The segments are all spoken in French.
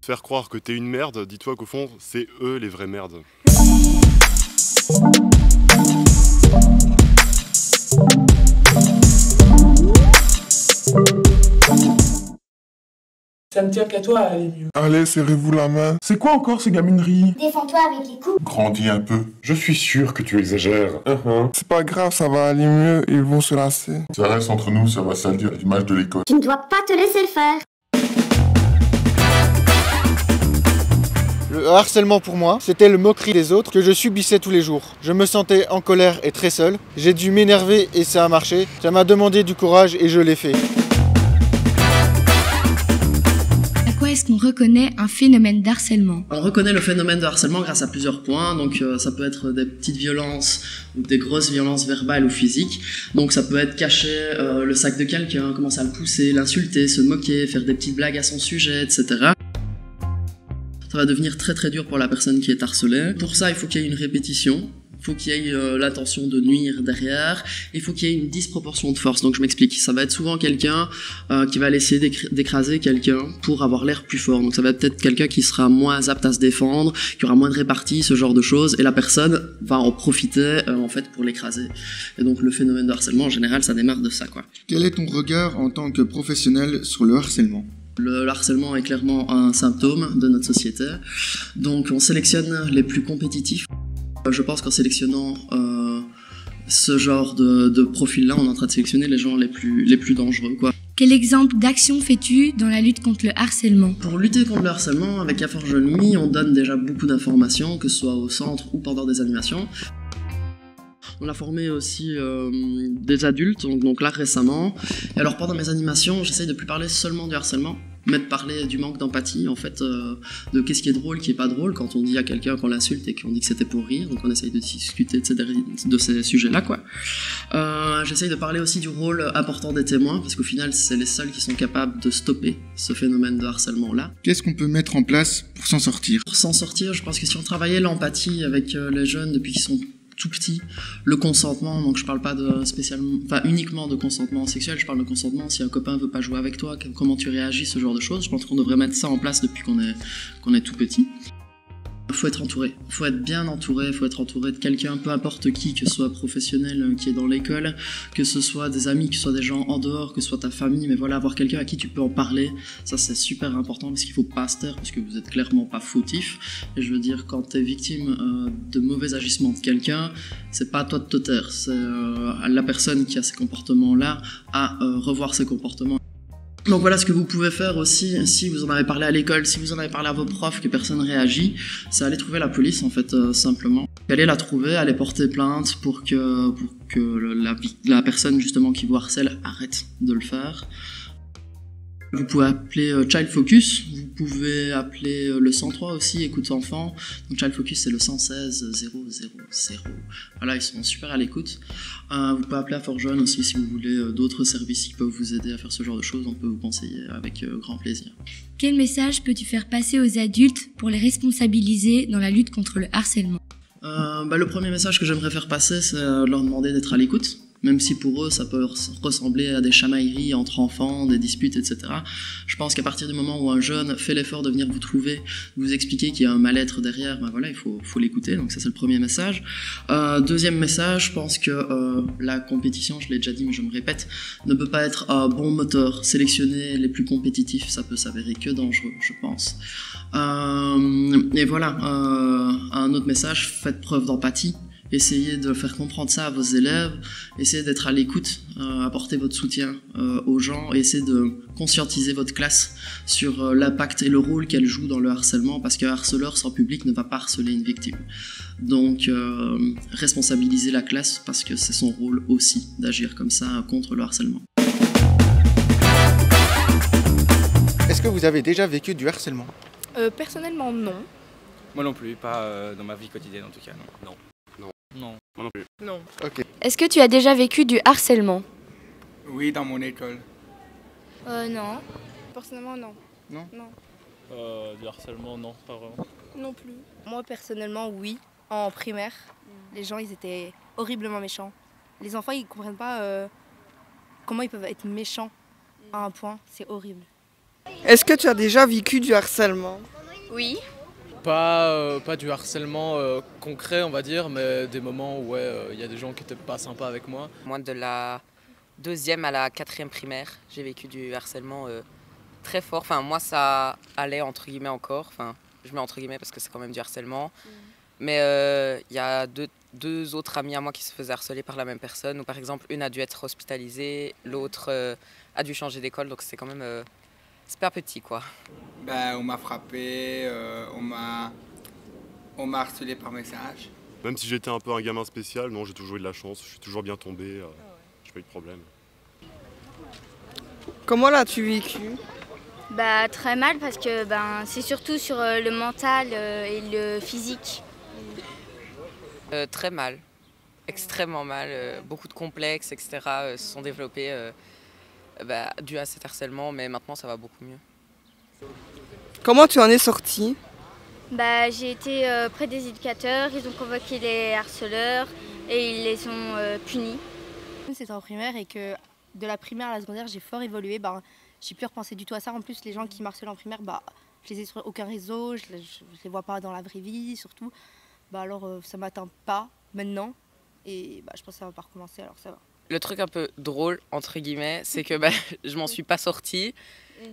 Faire croire que t'es une merde, dis-toi qu'au fond, c'est eux les vraies merdes. Ça ne tient qu'à toi à aller mieux. Allez, serrez-vous la main. C'est quoi encore ces gamineries? Défends-toi avec les coups. Grandis un peu. Je suis sûr que tu exagères. C'est pas grave, ça va aller mieux, ils vont se lasser. Ça reste entre nous, ça va salir l'image de l'école. Tu ne dois pas te laisser le faire. Le harcèlement pour moi, c'était le moquerie des autres que je subissais tous les jours. Je me sentais en colère et très seul. J'ai dû m'énerver et ça a marché. Ça m'a demandé du courage et je l'ai fait. À quoi est-ce qu'on reconnaît un phénomène d'harcèlement? On reconnaît le phénomène de harcèlement grâce à plusieurs points. Donc ça peut être des petites violences ou des grosses violences verbales ou physiques. Donc ça peut être cacher le sac de quelqu'un, commencer à le pousser, l'insulter, se moquer, faire des petites blagues à son sujet, etc. Ça va devenir très très dur pour la personne qui est harcelée. Pour ça, il faut qu'il y ait une répétition. Il faut qu'il y ait l'intention de nuire derrière. Il faut qu'il y ait une disproportion de force. Donc je m'explique. Ça va être souvent quelqu'un qui va essayer d'écraser quelqu'un pour avoir l'air plus fort. Donc ça va être peut-être quelqu'un qui sera moins apte à se défendre, qui aura moins de répartie, ce genre de choses. Et la personne va en profiter en fait pour l'écraser. Et donc le phénomène de harcèlement en général, ça démarre de ça, quoi. Quel est ton regard en tant que professionnel sur le harcèlement? Le harcèlement est clairement un symptôme de notre société. Donc on sélectionne les plus compétitifs. Je pense qu'en sélectionnant ce genre de profil-là, on est en train de sélectionner les gens les plus dangereux, quoi. Quel exemple d'action fais-tu dans la lutte contre le harcèlement? Pour lutter contre le harcèlement, avec A Forge Nuit, on donne déjà beaucoup d'informations, que ce soit au centre ou pendant des animations. On a formé aussi des adultes, donc là récemment. Et alors pendant mes animations, j'essaye de plus parler seulement du harcèlement, mais de parler du manque d'empathie, en fait, de qu'est-ce qui est drôle, qui est pas drôle, quand on dit à quelqu'un qu'on l'insulte et qu'on dit que c'était pour rire, donc on essaye de discuter de ces sujets-là, quoi. J'essaye de parler aussi du rôle important des témoins, parce qu'au final, c'est les seuls qui sont capables de stopper ce phénomène de harcèlement-là. Qu'est-ce qu'on peut mettre en place pour s'en sortir? Pour s'en sortir, je pense que si on travaillait l'empathie avec les jeunes depuis qu'ils sont tout petit, le consentement, donc je parle pas uniquement de consentement sexuel, je parle de consentement si un copain veut pas jouer avec toi, comment tu réagis, ce genre de choses. Je pense qu'on devrait mettre ça en place depuis qu'on est tout petit. Faut être entouré, faut être bien entouré, faut être entouré de quelqu'un, peu importe qui, que ce soit professionnel qui est dans l'école, que ce soit des amis, que ce soit des gens en dehors, que ce soit ta famille, mais voilà, avoir quelqu'un à qui tu peux en parler, ça c'est super important parce qu'il faut pas se taire, parce que vous êtes clairement pas fautif. Et je veux dire, quand t'es victime de mauvais agissements de quelqu'un, c'est pas à toi de te taire, c'est à la personne qui a ces comportements-là à revoir ses comportements. Donc voilà ce que vous pouvez faire aussi, si vous en avez parlé à l'école, si vous en avez parlé à vos profs, que personne réagit, c'est aller trouver la police en fait, simplement. Aller la trouver, aller porter plainte pour que la personne justement qui vous harcèle arrête de le faire. Vous pouvez appeler Child Focus, vous pouvez appeler le 103 aussi, écoute enfant. Donc Child Focus c'est le 116 000. Voilà, ils sont super à l'écoute. Vous pouvez appeler A Forge aussi si vous voulez d'autres services qui peuvent vous aider à faire ce genre de choses, on peut vous conseiller avec grand plaisir. Quel message peux-tu faire passer aux adultes pour les responsabiliser dans la lutte contre le harcèlement? Le premier message que j'aimerais faire passer, c'est de leur demander d'être à l'écoute. Même si pour eux ça peut ressembler à des chamailleries entre enfants, des disputes, etc. Je pense qu'à partir du moment où un jeune fait l'effort de venir vous trouver, vous expliquer qu'il y a un mal-être derrière, ben voilà, il faut l'écouter, donc ça c'est le premier message. Deuxième message, je pense que la compétition, je l'ai déjà dit mais je me répète, ne peut pas être un bon moteur. Sélectionner les plus compétitifs, ça peut s'avérer que dangereux, je pense. Et voilà, un autre message, faites preuve d'empathie. Essayez de faire comprendre ça à vos élèves, essayez d'être à l'écoute, apporter votre soutien aux gens, et essayez de conscientiser votre classe sur l'impact et le rôle qu'elle joue dans le harcèlement, parce qu'un harceleur sans public ne va pas harceler une victime. Donc responsabiliser la classe, parce que c'est son rôle aussi d'agir comme ça contre le harcèlement. Est-ce que vous avez déjà vécu du harcèlement? Personnellement non. Moi non plus, pas dans ma vie quotidienne en tout cas, non. Non, moi non plus. Non. Ok. Est-ce que tu as déjà vécu du harcèlement? Oui, dans mon école. Non. Personnellement non. Non? Non. Du harcèlement, non, pas vraiment. Non plus. Moi personnellement oui. En primaire, les gens ils étaient horriblement méchants. Les enfants ils comprennent pas comment ils peuvent être méchants à un point, c'est horrible. Est-ce que tu as déjà vécu du harcèlement? Oui. Pas du harcèlement concret, on va dire, mais des moments où il y a des gens qui étaient pas sympas avec moi. Moi, de la 2e à la 4e primaire, j'ai vécu du harcèlement très fort. Enfin, moi, ça allait entre guillemets encore. Enfin, je mets entre guillemets parce que c'est quand même du harcèlement. Mais il y a deux autres amis à moi qui se faisaient harceler par la même personne. Ou par exemple, une a dû être hospitalisée, l'autre a dû changer d'école. Donc c'est quand même super petit, quoi. On m'a frappé, on m'a harcelé par message. Même si j'étais un peu un gamin spécial, non, j'ai toujours eu de la chance, je suis toujours bien tombé, j'ai pas eu de problème. Comment l'as-tu vécu? Très mal parce que c'est surtout sur le mental et le physique. Très mal, extrêmement mal. Beaucoup de complexes, etc. Se sont développés dû à cet harcèlement, mais maintenant ça va beaucoup mieux. Comment tu en es sortie? J'ai été près des éducateurs, ils ont convoqué les harceleurs et ils les ont punis. C'était en primaire et que de la primaire à la secondaire, j'ai fort évolué. J'ai plus repensé du tout à ça. En plus, les gens qui m'harcèlent en primaire, je les ai sur aucun réseau, je les vois pas dans la vraie vie surtout. Alors ça m'atteint pas maintenant et je pense que ça va pas recommencer, alors ça va. Le truc un peu drôle, entre guillemets, c'est que je m'en suis pas sortie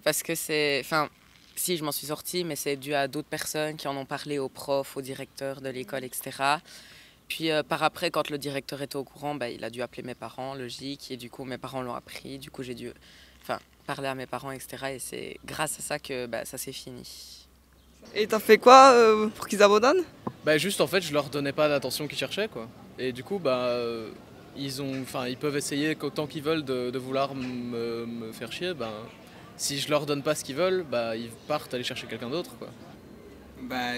parce que c'est... Enfin, si, je m'en suis sortie, mais c'est dû à d'autres personnes qui en ont parlé aux profs, aux directeurs de l'école, etc. Puis par après, quand le directeur était au courant, il a dû appeler mes parents, logique, et du coup mes parents l'ont appris, du coup j'ai dû parler à mes parents, etc. Et c'est grâce à ça que ça s'est fini. Et t'as fait quoi pour qu'ils abandonnent? Juste en fait, je leur donnais pas l'attention qu'ils cherchaient, quoi. Et du coup, ils peuvent essayer autant qu'ils veulent de vouloir me faire chier. Si je leur donne pas ce qu'ils veulent, ils partent aller chercher quelqu'un d'autre, quoi.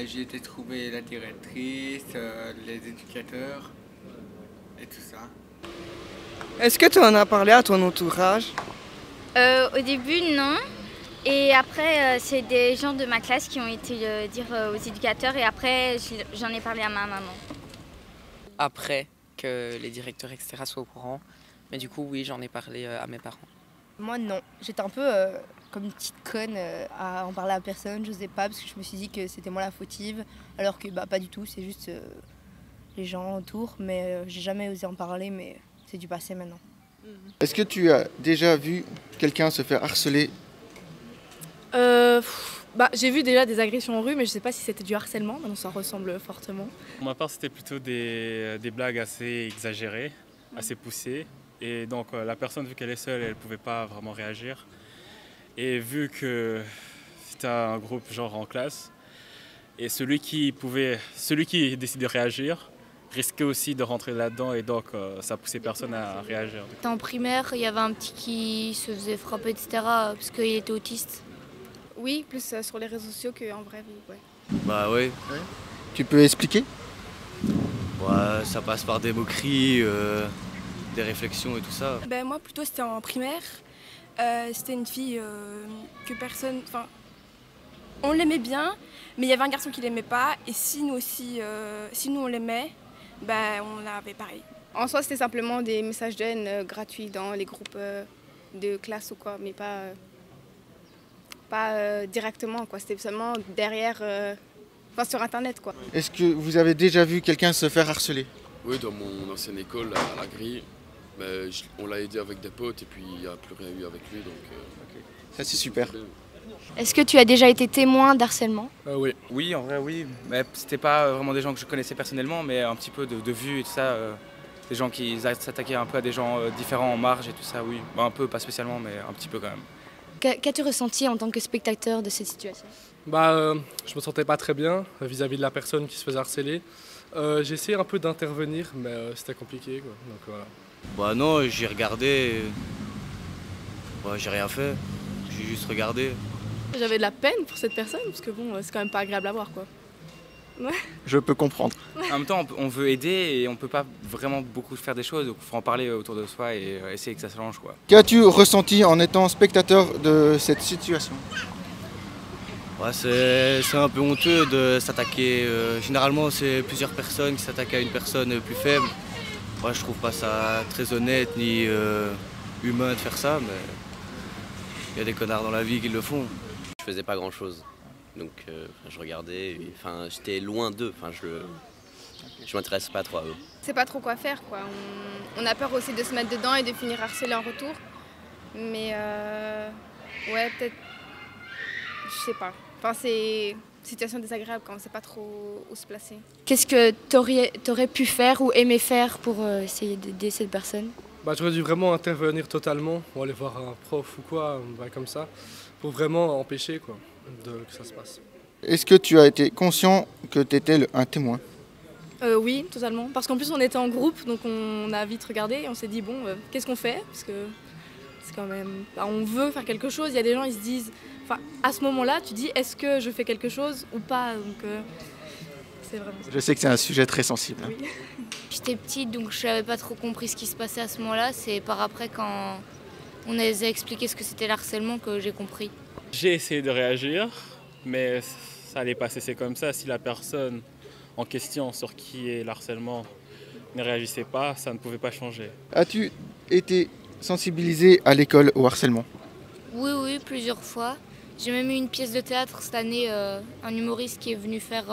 J'ai été trouver la directrice, les éducateurs et tout ça. Est-ce que tu en as parlé à ton entourage? Au début, non. Et après, c'est des gens de ma classe qui ont été dire aux éducateurs et après, j'en ai parlé à ma maman. Après que les directeurs, etc. soient au courant. Mais du coup, oui, j'en ai parlé à mes parents. Moi, non. J'étais un peu comme une petite conne à en parler à personne. Je n'osais pas parce que je me suis dit que c'était moi la fautive. Alors que pas du tout, c'est juste les gens autour. Mais j'ai jamais osé en parler, mais c'est du passé maintenant. Est-ce que tu as déjà vu quelqu'un se faire harceler? J'ai vu déjà des agressions en rue, mais je sais pas si c'était du harcèlement, maintenant ça ressemble fortement. Pour ma part, c'était plutôt des blagues assez exagérées, assez poussées. Et donc la personne, vu qu'elle est seule, elle ne pouvait pas vraiment réagir. Et vu que c'était un groupe genre en classe, et celui qui décidait de réagir risquait aussi de rentrer là-dedans, et donc ça poussait personne à réagir. En primaire, il y avait un petit qui se faisait frapper, etc. parce qu'il était autiste. Oui, plus sur les réseaux sociaux qu'en vraie vie, ouais. Oui. Tu peux expliquer? Ça passe par des moqueries, des réflexions et tout ça. Moi plutôt c'était en primaire. C'était une fille que personne... On l'aimait bien, mais il y avait un garçon qui l'aimait pas. Et si nous aussi, si nous on l'aimait, on l'avait pareil. En soi c'était simplement des messages de haine gratuits dans les groupes de classe ou quoi, mais pas directement, quoi. C'était seulement derrière, sur internet, quoi. Est-ce que vous avez déjà vu quelqu'un se faire harceler? Oui, dans mon ancienne école, à la grille, on l'a aidé avec des potes et puis il n'y a plus rien eu avec lui, donc... Ça c'est super. Est-ce que tu as déjà été témoin d'harcèlement? Oui. Oui, en vrai, oui. Mais c'était pas vraiment des gens que je connaissais personnellement, mais un petit peu de vue et tout ça. Des gens qui s'attaquaient un peu à des gens différents en marge et tout ça, oui. Un peu, pas spécialement, mais un petit peu quand même. Qu'as-tu ressenti en tant que spectateur de cette situation? Je me sentais pas très bien vis-à-vis de la personne qui se faisait harceler. J'ai essayé un peu d'intervenir, mais c'était compliqué, quoi. Donc, voilà. Non, j'ai regardé. J'ai rien fait. J'ai juste regardé. J'avais de la peine pour cette personne, parce que c'est quand même pas agréable à voir, quoi. Ouais. Je peux comprendre. En même temps, on veut aider et on peut pas vraiment beaucoup faire des choses, donc il faut en parler autour de soi et essayer que ça se change, quoi. Qu'as-tu ressenti en étant spectateur de cette situation? C'est un peu honteux de s'attaquer. Généralement, c'est plusieurs personnes qui s'attaquent à une personne plus faible. Je trouve pas ça très honnête ni humain de faire ça, mais il y a des connards dans la vie qui le font. Je faisais pas grand chose. Donc je regardais, j'étais loin d'eux, je m'intéresse pas trop à eux. C'est pas trop quoi faire, quoi. On a peur aussi de se mettre dedans et de finir harcelé en retour. Mais ouais, peut-être, je sais pas. Enfin, c'est une situation désagréable quand on sait pas trop où se placer. Qu'est-ce que t'aurais pu faire ou aimé faire pour essayer d'aider cette personne? J'aurais dû vraiment intervenir totalement, ou aller voir un prof ou quoi, comme ça, pour vraiment empêcher quoi, que ça se passe. Est-ce que tu as été conscient que tu étais un témoin? Oui, totalement. Parce qu'en plus on était en groupe, donc on a vite regardé et on s'est dit bon, qu'est-ce qu'on fait? Parce que c'est quand même, on veut faire quelque chose. Il y a des gens, ils se disent, à ce moment-là, tu dis est-ce que je fais quelque chose ou pas? Donc c'est vraiment ça. Je sais que c'est un sujet très sensible. Oui. J'étais petite, donc je n'avais pas trop compris ce qui se passait à ce moment-là. C'est par après, quand on a expliqué ce que c'était le harcèlement, que j'ai compris. J'ai essayé de réagir, mais ça allait pas cesser comme ça. Si la personne en question sur qui est le harcèlement ne réagissait pas, ça ne pouvait pas changer. As-tu été sensibilisé à l'école au harcèlement? Oui, plusieurs fois. J'ai même eu une pièce de théâtre cette année, un humoriste qui est venu faire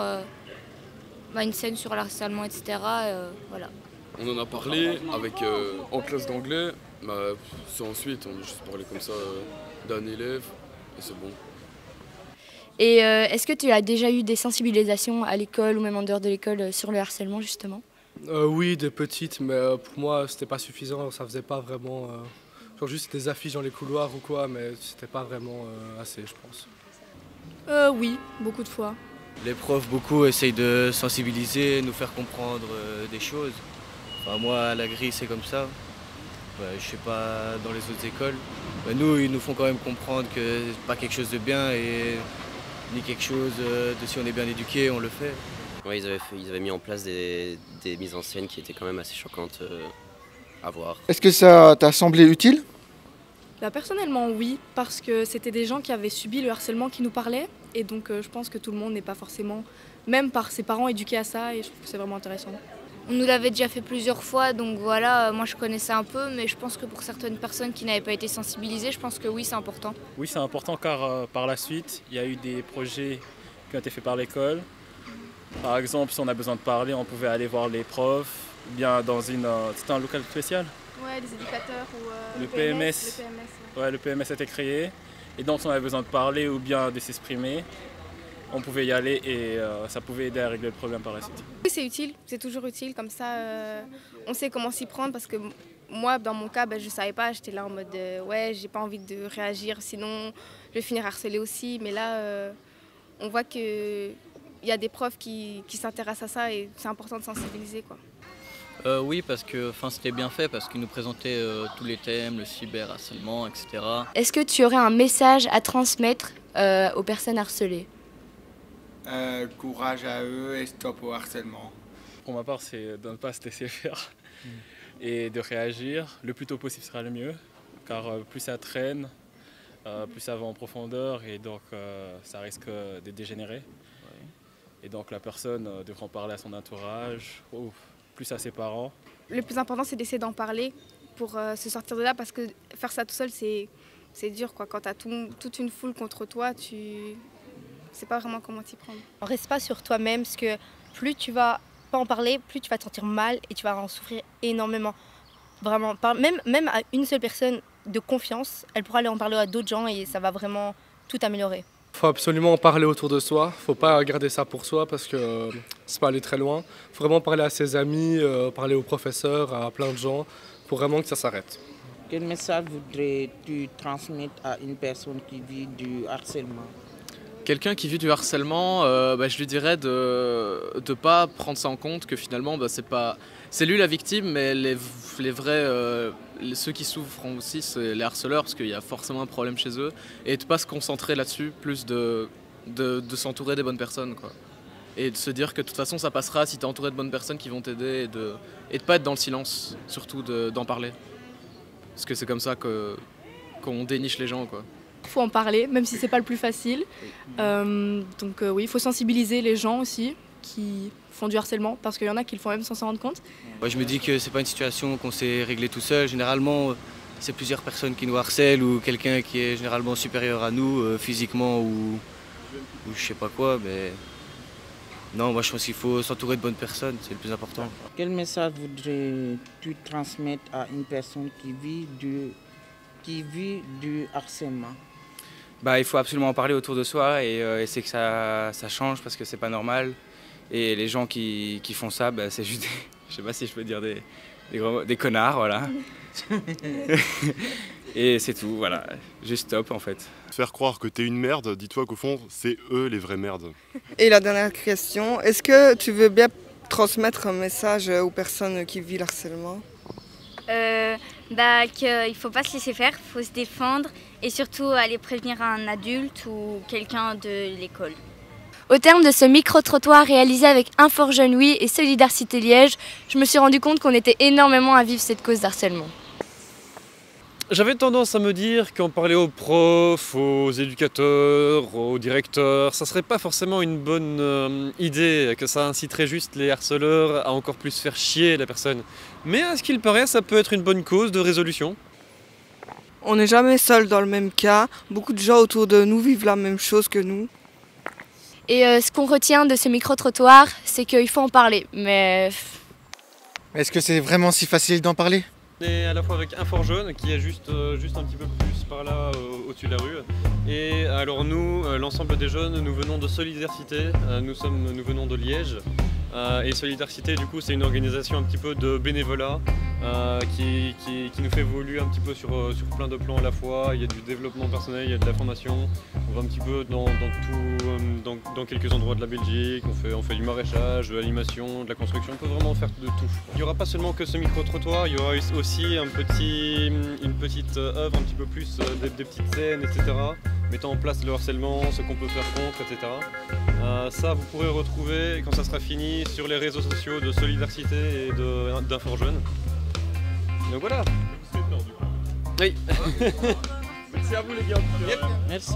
une scène sur le harcèlement, etc. Voilà. On en a parlé en classe d'anglais, c'est ensuite on a juste parlé comme ça d'un élève et c'est bon. Et est-ce que tu as déjà eu des sensibilisations à l'école ou même en dehors de l'école sur le harcèlement justement? Oui, des petites, mais pour moi c'était pas suffisant, ça faisait pas vraiment... genre juste des affiches dans les couloirs ou quoi, mais c'était pas vraiment assez, je pense. Oui, beaucoup de fois. Les profs, beaucoup, essayent de sensibiliser, nous faire comprendre des choses. Moi, à la grille, c'est comme ça. Je sais pas dans les autres écoles. Nous, ils nous font quand même comprendre que c'est pas quelque chose de bien et ni quelque chose de si on est bien éduqué, on le fait. Ouais, ils avaient mis en place des mises en scène qui étaient quand même assez choquantes à voir. Est-ce que ça t'a semblé utile? Personnellement, oui, parce que c'était des gens qui avaient subi le harcèlement qui nous parlaient. Et donc, je pense que tout le monde n'est pas forcément, même par ses parents, éduqué à ça. Et je trouve que c'est vraiment intéressant. On nous l'avait déjà fait plusieurs fois, donc voilà, moi je connaissais un peu, mais je pense que pour certaines personnes qui n'avaient pas été sensibilisées, je pense que oui, c'est important. Oui, c'est important car par la suite, il y a eu des projets qui ont été faits par l'école. Par exemple, si on a besoin de parler, on pouvait aller voir les profs, ou bien dans c'était un local spécial. Ouais, les éducateurs ou le PMS. Ouais, le PMS a été créé, et donc si on avait besoin de parler ou bien de s'exprimer, on pouvait y aller et ça pouvait aider à régler le problème par la suite. Oui, c'est utile, c'est toujours utile, comme ça on sait comment s'y prendre parce que moi, dans mon cas, je savais pas, j'étais là en mode ouais, j'ai pas envie de réagir, sinon je vais finir harcelée aussi. Mais là, on voit qu'il y a des profs qui s'intéressent à ça et c'est important de sensibiliser, quoi. Oui, parce que c'était bien fait, parce qu'ils nous présentaient tous les thèmes, le cyberharcèlement, etc. Est-ce que tu aurais un message à transmettre aux personnes harcelées? Courage à eux et stop au harcèlement. Pour ma part, c'est de ne pas se laisser faire et de réagir. Le plus tôt possible sera le mieux, car plus ça traîne, plus ça va en profondeur et donc ça risque de dégénérer. Et donc la personne devra en parler à son entourage, plus à ses parents. Le plus important, c'est d'essayer d'en parler pour se sortir de là, parce que faire ça tout seul, c'est dur, quoi. Quand tu as toute une foule contre toi, tu sais pas vraiment comment t'y prendre. Reste pas sur toi-même, parce que plus tu vas pas en parler, plus tu vas te sentir mal et tu vas en souffrir énormément. Vraiment, même à une seule personne de confiance, elle pourra aller en parler à d'autres gens et ça va vraiment tout améliorer. Il faut absolument en parler autour de soi, il ne faut pas garder ça pour soi parce que ça peut aller très loin. Il faut vraiment parler à ses amis, parler aux professeurs, à plein de gens, pour vraiment que ça s'arrête. Quel message voudrais-tu transmettre à une personne qui vit du harcèlement? Quelqu'un qui vit du harcèlement, je lui dirais de ne pas prendre ça en compte, que finalement c'est lui la victime, mais les vrais, ceux qui souffrent aussi, c'est les harceleurs, parce qu'il y a forcément un problème chez eux, et de ne pas se concentrer là-dessus, plus de s'entourer des bonnes personnes, quoi. Et de se dire que de toute façon ça passera si tu es entouré de bonnes personnes qui vont t'aider, et de ne pas être dans le silence, surtout d'en parler. Parce que c'est comme ça qu'on déniche les gens, quoi. Il faut en parler, même si c'est pas le plus facile. Oui, il faut sensibiliser les gens aussi qui font du harcèlement, parce qu'il y en a qui le font même sans s'en rendre compte. Moi, je me dis que c'est pas une situation qu'on sait régler tout seul. Généralement, c'est plusieurs personnes qui nous harcèlent ou quelqu'un qui est généralement supérieur à nous, physiquement ou ou je sais pas quoi, mais non, moi je pense qu'il faut s'entourer de bonnes personnes, c'est le plus important. Quel message voudrais-tu transmettre à une personne qui vit du harcèlement? Bah, il faut absolument en parler autour de soi et essayer que ça change parce que c'est pas normal. Et les gens qui font ça, bah, c'est juste je sais pas si je peux dire des connards, voilà. Et c'est tout, voilà. Juste stop en fait. Faire croire que t'es une merde, dis-toi qu'au fond, c'est eux les vraies merdes. Et la dernière question, est-ce que tu veux bien transmettre un message aux personnes qui vivent le harcèlement? Qu'il ne faut pas se laisser faire, il faut se défendre et surtout aller prévenir un adulte ou quelqu'un de l'école. Au terme de ce micro-trottoir réalisé avec Infor-Jeunes Oui et Solidarité Liège, je me suis rendu compte qu'on était énormément à vivre cette cause d'harcèlement. J'avais tendance à me dire qu'en parler aux profs, aux éducateurs, aux directeurs, ça serait pas forcément une bonne idée, que ça inciterait juste les harceleurs à encore plus faire chier la personne. Mais à ce qu'il paraît, ça peut être une bonne cause de résolution. On n'est jamais seul dans le même cas, beaucoup de gens autour de nous vivent la même chose que nous. Et ce qu'on retient de ce micro-trottoir, c'est qu'il faut en parler, mais... Est-ce que c'est vraiment si facile d'en parler? On est à la fois avec Infor-Jeunes qui est juste un petit peu plus par là au-dessus de la rue. Et alors nous, l'ensemble des jeunes, nous venons de Solidarité, nous venons de Liège. Et Solidarité, du coup, c'est une organisation un petit peu de bénévolat qui nous fait évoluer un petit peu sur plein de plans à la fois. Il y a du développement personnel, il y a de la formation. On va un petit peu dans quelques endroits de la Belgique. On fait du maraîchage, de l'animation, de la construction. On peut vraiment faire de tout. Il n'y aura pas seulement que ce micro-trottoir, il y aura aussi une petite œuvre, un petit peu plus des petites scènes, etc. Mettant en place le harcèlement, ce qu'on peut faire contre, etc. Ça, vous pourrez retrouver quand ça sera fini sur les réseaux sociaux de Solidarité et d'Infor-Jeunes. Donc voilà. Oui. Merci à vous les gars. Merci.